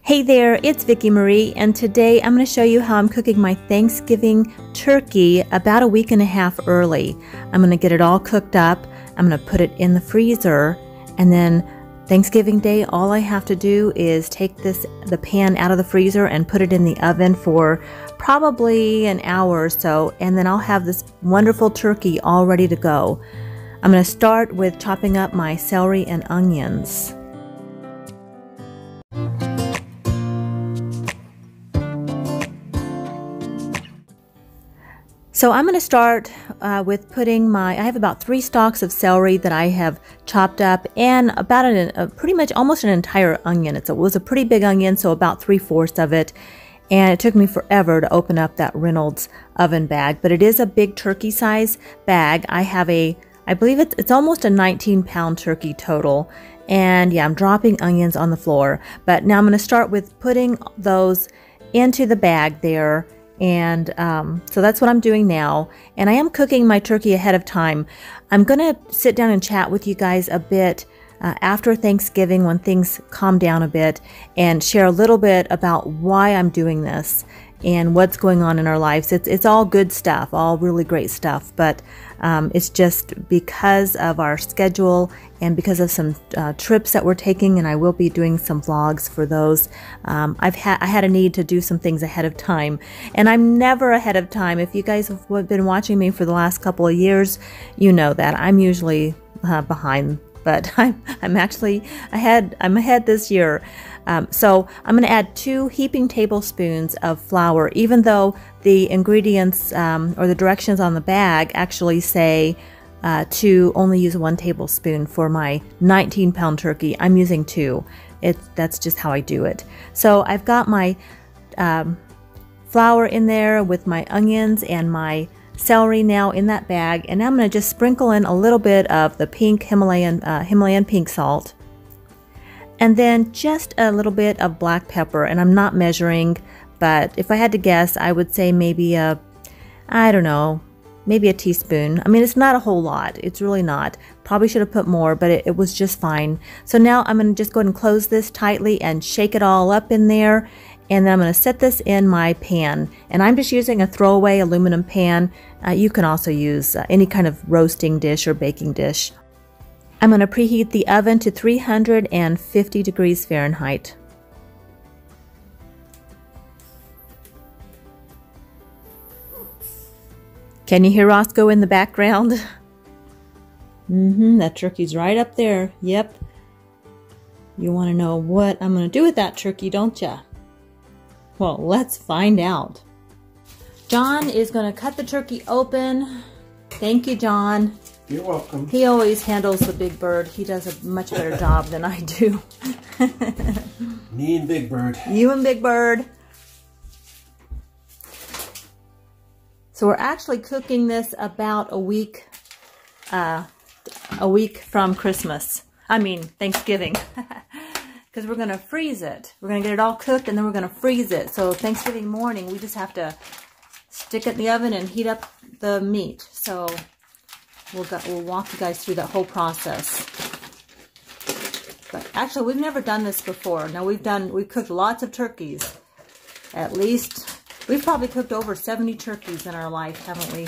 Hey there, it's Vicki Marie, and today I'm going to show you how I'm cooking my Thanksgiving turkey about a week and a half early. I'm going to get it all cooked up, I'm going to put it in the freezer, and then Thanksgiving Day, all I have to do is take the pan out of the freezer and put it in the oven for probably an hour or so, and then I'll have this wonderful turkey all ready to go. I'm going to start with chopping up my celery and onions. So I'm going to start with putting I have about 3 stalks of celery that I have chopped up, and about pretty much almost an entire onion. It was a pretty big onion, so about 3/4 of it. And it took me forever to open up that Reynolds oven bag, but it is a big turkey size bag. I believe it's almost a 19-pound turkey total. And yeah, I'm dropping onions on the floor. But now I'm going to start with putting those into the bag there. And so that's what I'm doing now, and I am cooking my turkey ahead of time. I'm gonna sit down and chat with you guys a bit after Thanksgiving when things calm down a bit, and share a little bit about why I'm doing this and what's going on in our lives. It's all good stuff, all really great stuff, but it's just because of our schedule and because of some trips that we're taking, and I will be doing some vlogs for those. I had a need to do some things ahead of time, and I'm never ahead of time. If you guys have been watching me for the last couple of years, you know that I'm usually behind, but I'm actually ahead. I'm ahead this year. So I'm going to add 2 heaping tablespoons of flour, even though the ingredients or the directions on the bag actually say to only use 1 tablespoon for my 19-pound turkey. I'm using 2. That's just how I do it. So I've got my flour in there with my onions and my celery now in that bag, and I'm going to just sprinkle in a little bit of the pink Himalayan pink salt. And then just a little bit of black pepper, and I'm not measuring, but if I had to guess, I would say maybe I don't know, maybe a teaspoon. I mean, it's not a whole lot. It's really not. Probably should have put more, but it was just fine. So now I'm going to just go ahead and close this tightly and shake it all up in there. And then I'm going to set this in my pan. And I'm just using a throwaway aluminum pan. You can also use any kind of roasting dish or baking dish. I'm going to preheat the oven to 350 degrees Fahrenheit. Can you hear Roscoe in the background? That turkey's right up there. Yep. You want to know what I'm going to do with that turkey, don't you? Well, let's find out. John is going to cut the turkey open. Thank you, John. You're welcome. He always handles the big bird. He does a much better job than I do. Me and Big Bird. You and Big Bird. So we're actually cooking this about a week from Christmas. I mean, Thanksgiving. Because we're going to freeze it. We're going to get it all cooked, and then we're going to freeze it. So Thanksgiving morning, we just have to stick it in the oven and heat up the meat. So we'll walk you guys through that whole process. But actually, we've never done this before. Now we've cooked lots of turkeys. At least, we've probably cooked over 70 turkeys in our life, haven't we?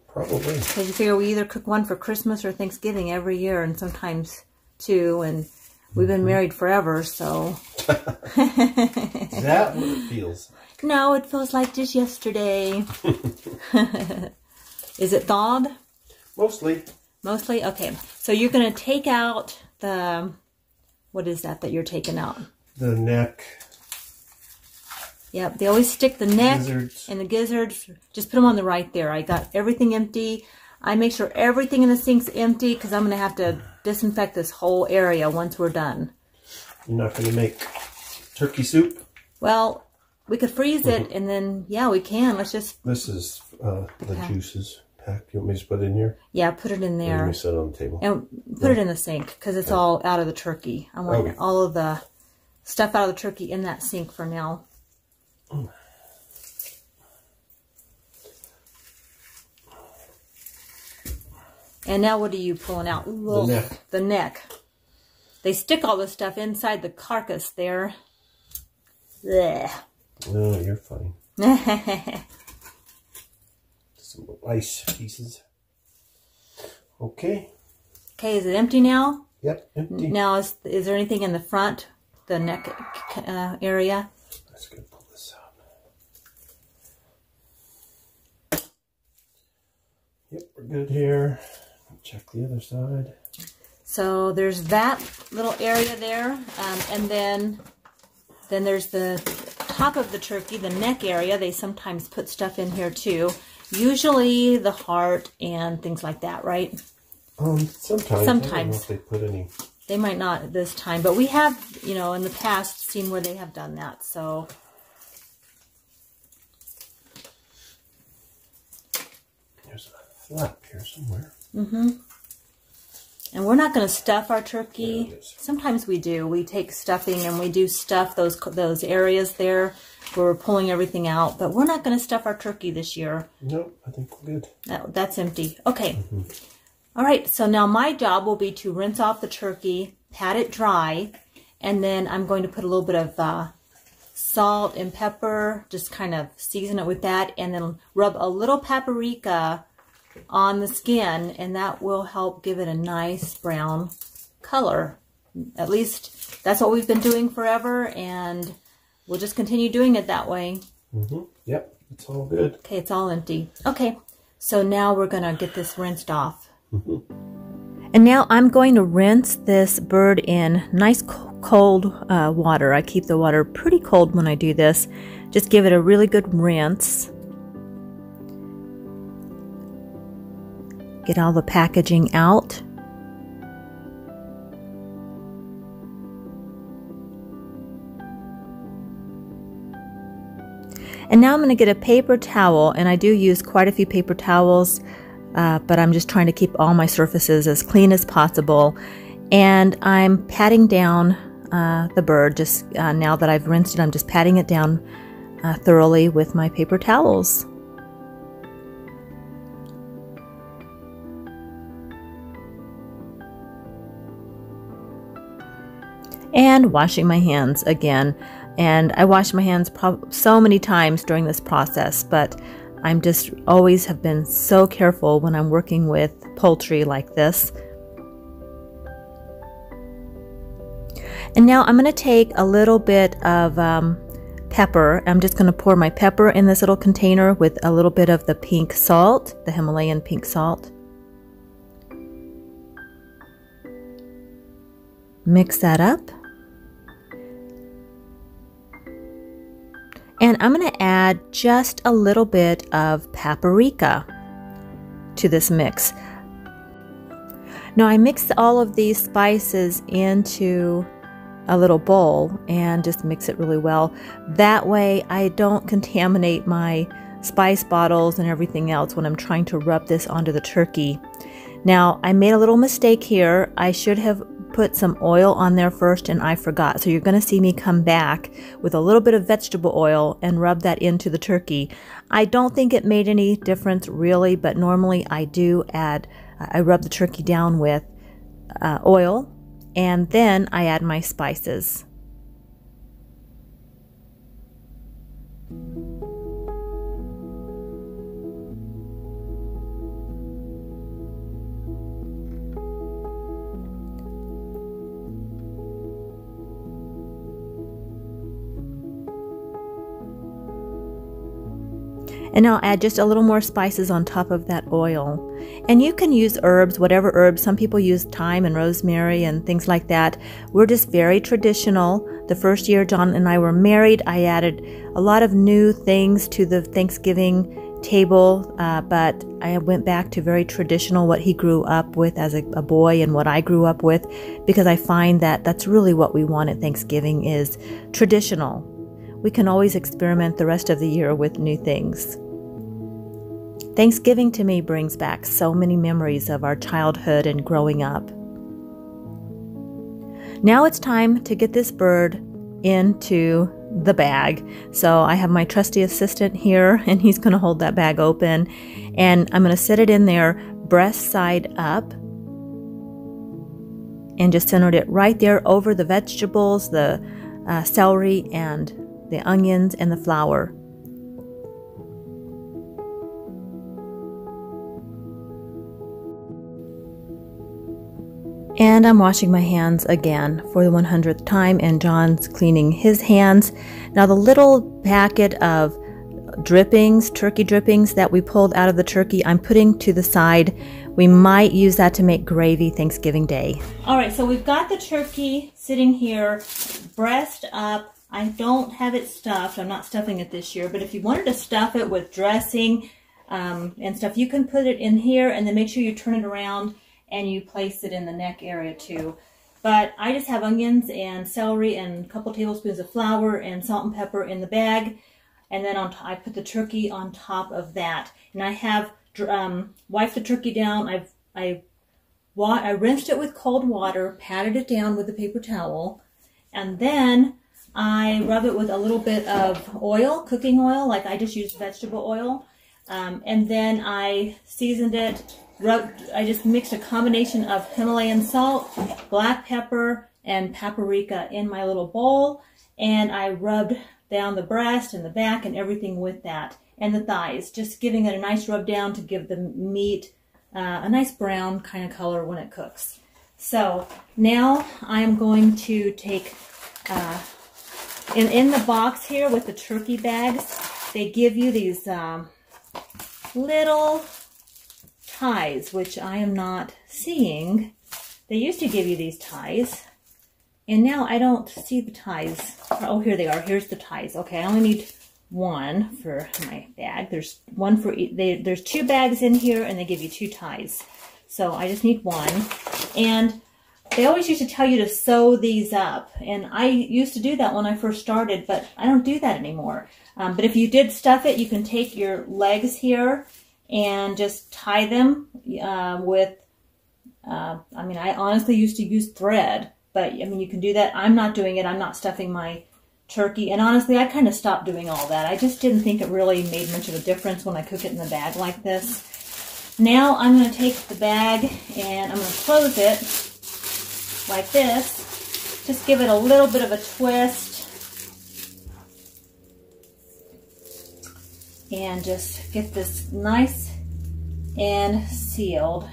Probably. Because you figure we either cook one for Christmas or Thanksgiving every year, and sometimes 2, and we've been married forever, so. Is that what it feels like? No, it feels like just yesterday. Is it thawed? Mostly. Mostly? Okay. So you're going to take out what is that you're taking out? The neck. Yep, they always stick the neck Gizzards. and the gizzards. Just put them on the right there. I got everything empty. I make sure everything in the sink's empty because I'm going to have to disinfect this whole area once we're done. You're not going to make turkey soup? Well, we could freeze it, and then, yeah, we can. Let's just... This is the juices packed. You want me to put it in here? Yeah, put it in there. Let me set it on the table. And put it in the sink, because it's all out of the turkey. I want all of the stuff out of the turkey in that sink for now. And now what are you pulling out? The neck. The neck. They stick all this stuff inside the carcass there. Blech. No, you're fine. Some ice pieces. Okay. Okay, is it empty now? Yep, empty. Now, is there anything in the front, the neck area? Let's go pull this out. Yep, we're good here. Check the other side. So there's that little area there, and then there's the top of the turkey, the neck area. They sometimes put stuff in here too. Usually the heart and things like that, right? Sometimes. I don't know if they put any. They might not this time, but we have, you know, in the past seen where they have done that. So there's a flap here somewhere. And we're not going to stuff our turkey. Sometimes we do. We take stuffing and we do stuff those areas there where we're pulling everything out. But we're not going to stuff our turkey this year. Nope, I think we're good. That's empty. Okay. All right. So now my job will be to rinse off the turkey, pat it dry, and then I'm going to put a little bit of salt and pepper, just kind of season it with that, and then rub a little paprika on the skin, and that will help give it a nice brown color. At least that's what we've been doing forever, and we'll just continue doing it that way. Yep, it's all good. Okay, it's all empty. Okay, so now we're going to get this rinsed off. And now I'm going to rinse this bird in nice cold water. I keep the water pretty cold when I do this. Just give it a really good rinse. Get all the packaging out. And now I'm going to get a paper towel, and I do use quite a few paper towels, but I'm just trying to keep all my surfaces as clean as possible. And I'm patting down the bird. Just now that I've rinsed it, I'm just patting it down thoroughly with my paper towels. And washing my hands again. And I wash my hands so many times during this process, but I'm just always have been so careful when I'm working with poultry like this. And now I'm going to take a little bit of pepper. I'm just going to pour my pepper in this little container with a little bit of the pink salt, the Himalayan pink salt. Mix that up. And I'm going to add just a little bit of paprika to this mix. Now I mix all of these spices into a little bowl and just mix it really well. That way I don't contaminate my spice bottles and everything else when I'm trying to rub this onto the turkey. Now I made a little mistake here. I should have put some oil on there first and I forgot. So you're going to see me come back with a little bit of vegetable oil and rub that into the turkey. I don't think it made any difference really, but normally I do add, I rub the turkey down with oil and then I add my spices. And I'll add just a little more spices on top of that oil. And you can use herbs, whatever herbs. Some people use thyme and rosemary and things like that. We're just very traditional. The first year John and I were married, I added a lot of new things to the Thanksgiving table, but I went back to very traditional, what he grew up with as a boy and what I grew up with, because I find that that's really what we want at Thanksgiving is traditional. We can always experiment the rest of the year with new things. Thanksgiving to me brings back so many memories of our childhood and growing up. Now it's time to get this bird into the bag. So I have my trusty assistant here and he's going to hold that bag open and I'm going to set it in there breast side up and just centered it right there over the vegetables, the celery and the onions and the flour. And I'm washing my hands again for the 100th time, and John's cleaning his hands. Now the little packet of drippings, turkey drippings that we pulled out of the turkey, I'm putting to the side. We might use that to make gravy Thanksgiving Day. All right, so we've got the turkey sitting here, breast up. I don't have it stuffed. I'm not stuffing it this year, but if you wanted to stuff it with dressing and stuff, you can put it in here, and then make sure you turn it around and you place it in the neck area too. But I just have onions and celery and a couple tablespoons of flour and salt and pepper in the bag. And then I put the turkey on top of that. And I have wiped the turkey down. I rinsed it with cold water, patted it down with a paper towel, and then I rub it with a little bit of oil, cooking oil, like I just used vegetable oil. And then I seasoned it. I just mixed a combination of Himalayan salt, black pepper, and paprika in my little bowl, and I rubbed down the breast and the back and everything with that, and the thighs, just giving it a nice rub down to give the meat a nice brown kind of color when it cooks. So now I'm going to take, in the box here with the turkey bags, they give you these little ties, which I am not seeing. They used to give you these ties, and now I don't see the ties. Oh, here they are. Here's the ties. Okay, I only need one for my bag. There's one for there's 2 bags in here, and they give you 2 ties. So I just need one. And they always used to tell you to sew these up, and I used to do that when I first started, but I don't do that anymore. But if you did stuff it, you can take your legs here and just tie them with, I mean, I honestly used to use thread, but I mean, you can do that. I'm not doing it. I'm not stuffing my turkey. And honestly, I kind of stopped doing all that. I just didn't think it really made much of a difference when I cook it in the bag like this. Now I'm going to take the bag and I'm going to close it like this. Just give it a little bit of a twist. And just get this nice and sealed.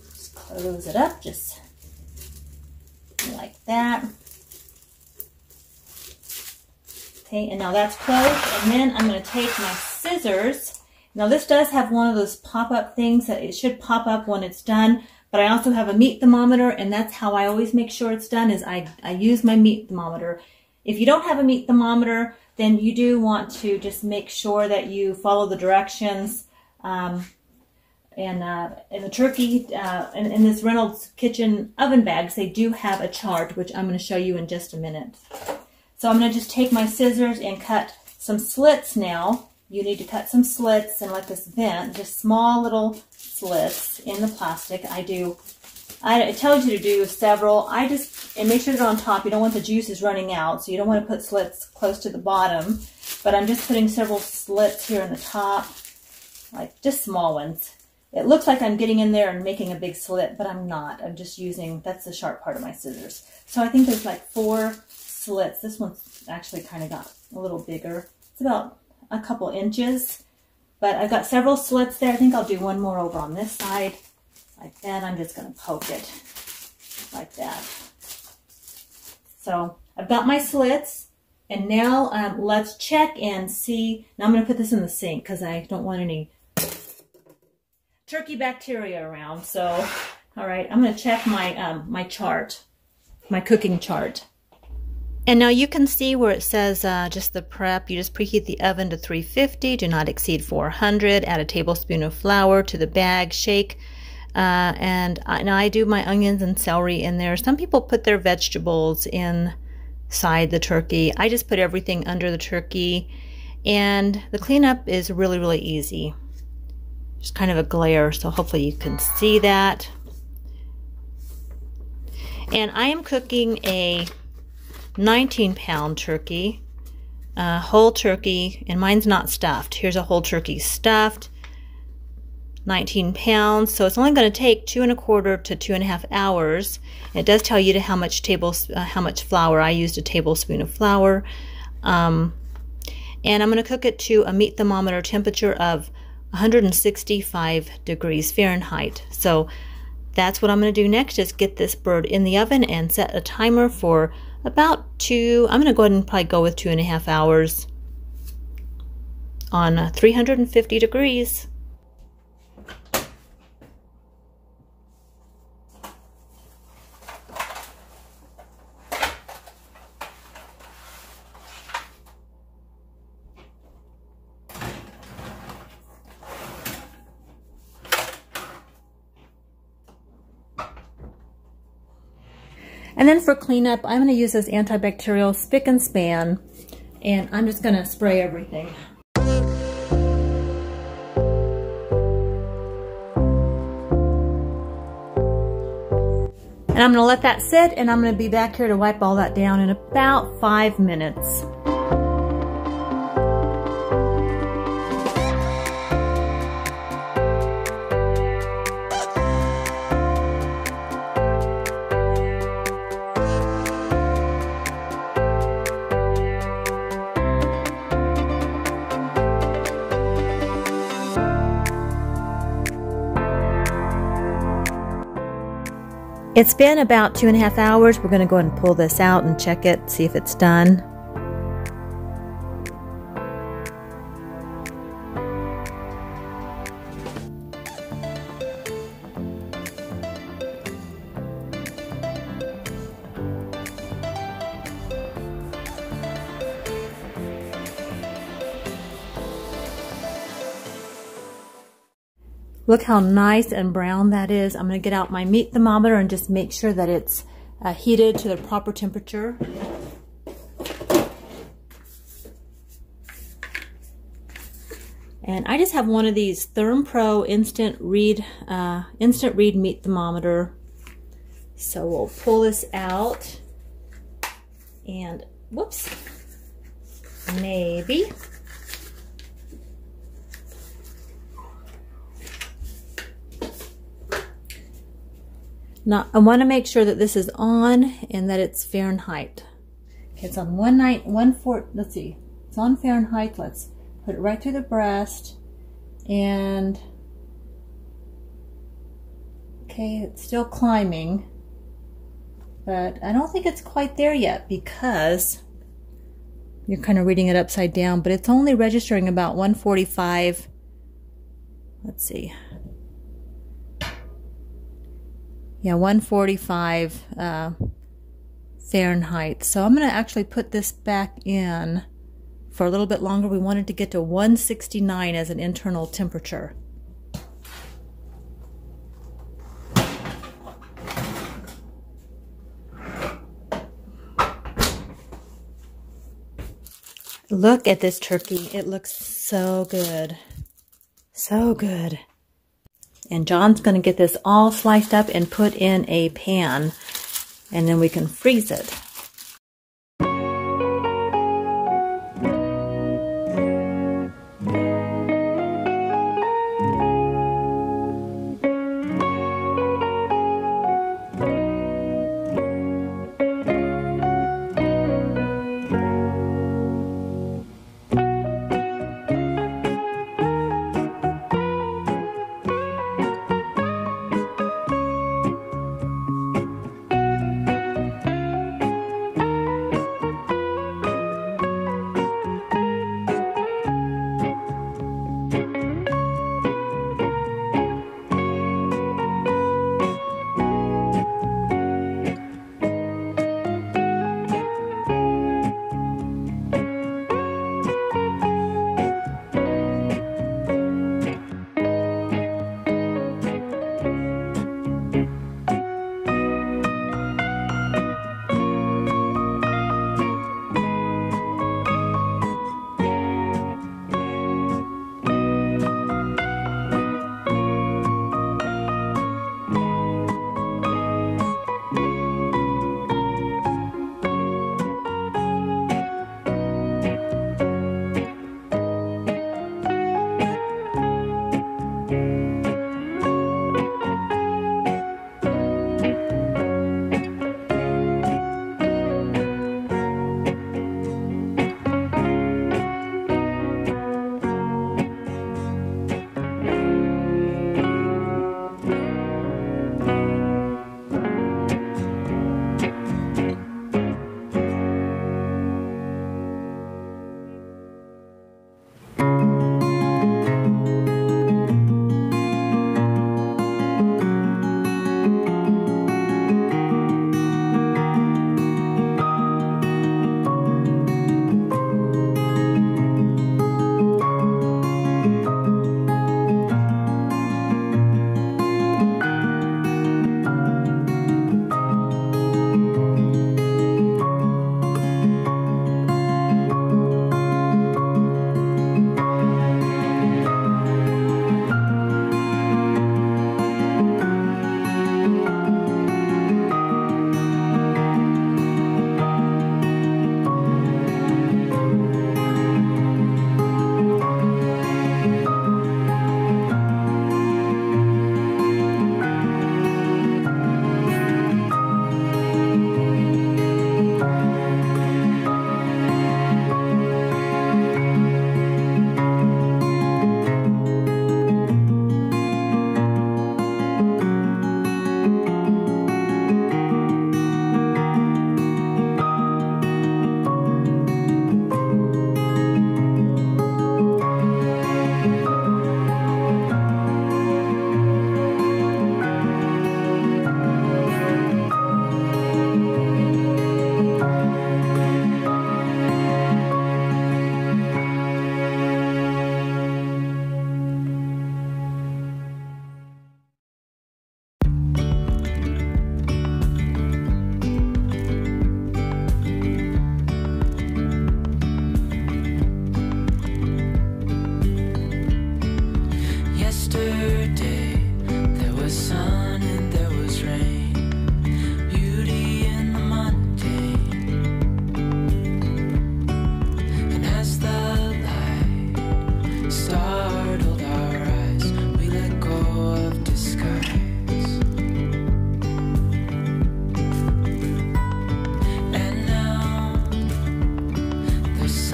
Just close it up just like that. Okay, and now that's closed. And then I'm going to take my scissors. Now this does have one of those pop-up things that it should pop up when it's done. But I also have a meat thermometer, and that's how I always make sure it's done, is I use my meat thermometer. If you don't have a meat thermometer, then you do want to just make sure that you follow the directions. And in the turkey, in this Reynolds kitchen oven bags, they do have a chart, which I'm going to show you in just a minute. So I'm going to just take my scissors and cut some slits now. You need to cut some slits and let this vent, just small little slits in the plastic. It tells you to do several. And make sure they're on top. You don't want the juices running out, so you don't want to put slits close to the bottom. But I'm just putting several slits here in the top, like just small ones. It looks like I'm getting in there and making a big slit, but I'm not. I'm just using, that's the sharp part of my scissors. So I think there's like 4 slits. This one's actually kind of got a little bigger. It's about a couple inches, but I've got several slits there. I think I'll do one more over on this side. Like that. I'm just going to poke it like that. So I've got my slits, and now let's check and see. Now I'm going to put this in the sink because I don't want any turkey bacteria around. So, all right, I'm going to check my my chart, my cooking chart. And now you can see where it says just the prep. You just preheat the oven to 350, do not exceed 400, add a tablespoon of flour to the bag, shake. And I do my onions and celery in there. Some people put their vegetables inside the turkey. I just put everything under the turkey. And the cleanup is really, really easy. Just kind of a glare, so hopefully you can see that. And I am cooking a 19-pound turkey, whole turkey, and mine's not stuffed. Here's a whole turkey stuffed. 19 pounds. So it's only going to take 2¼ to 2½ hours. It does tell you to how much flour. I used a tablespoon of flour. And I'm going to cook it to a meat thermometer temperature of 165 degrees Fahrenheit. So that's what I'm going to do next, is get this bird in the oven and set a timer for about I'm going to go ahead and probably go with 2½ hours on 350 degrees. And then for cleanup, I'm going to use this antibacterial Spick and Span, and I'm just going to spray everything. And I'm going to let that sit, and I'm going to be back here to wipe all that down in about 5 minutes. It's been about 2½ hours. We're going to go ahead and pull this out and check it, see if it's done. Look how nice and brown that is. I'm going to get out my meat thermometer and just make sure that it's heated to the proper temperature. And I just have one of these ThermPro instant read meat thermometer. So we'll pull this out and whoops, maybe. Now, I want to make sure that this is on and that it's Fahrenheit. Okay, it's on let's see, it's on Fahrenheit. Let's put it right through the breast, and okay, it's still climbing, but I don't think it's quite there yet because you're kind of reading it upside down, but it's only registering about 145. Let's see. Yeah, 145 Fahrenheit. So I'm going to actually put this back in for a little bit longer. We wanted to get to 169 as an internal temperature. Look at this turkey. It looks so good. So good. And John's going to get this all sliced up and put in a pan, and then we can freeze it.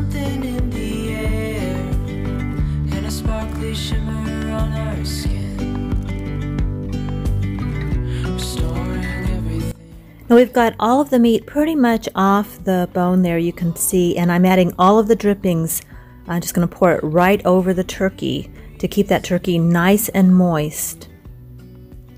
something in the air, and a sparkly shimmer on our skin, restoring everything. Now we've got all of the meat pretty much off the bone there, you can see, and I'm adding all of the drippings. I'm just going to pour it right over the turkey to keep that turkey nice and moist.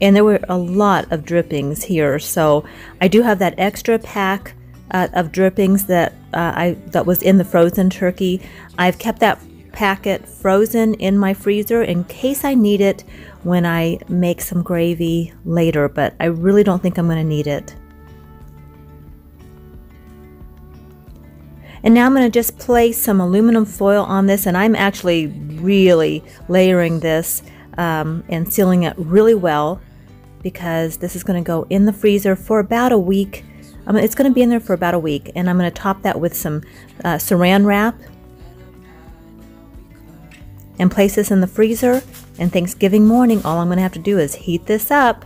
And there were a lot of drippings here, so I do have that extra pack of drippings that that was in the frozen turkey. I've kept that packet frozen in my freezer in case I need it when I make some gravy later, but I really don't think I'm going to need it. And now I'm going to just place some aluminum foil on this, and I'm actually really layering this and sealing it really well, because this is going to go in the freezer for about a week. It's going to be in there for about a week, and I'm going to top that with some saran wrap and place this in the freezer. And Thanksgiving morning, all I'm going to have to do is heat this up.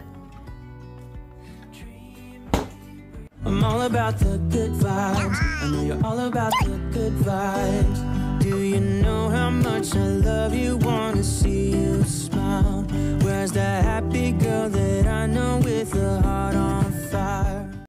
I'm all about the good vibes. I know you're all about the good vibes. Do you know how much I love you? Wanna see you smile. Where's that happy girl that I know with a heart on fire?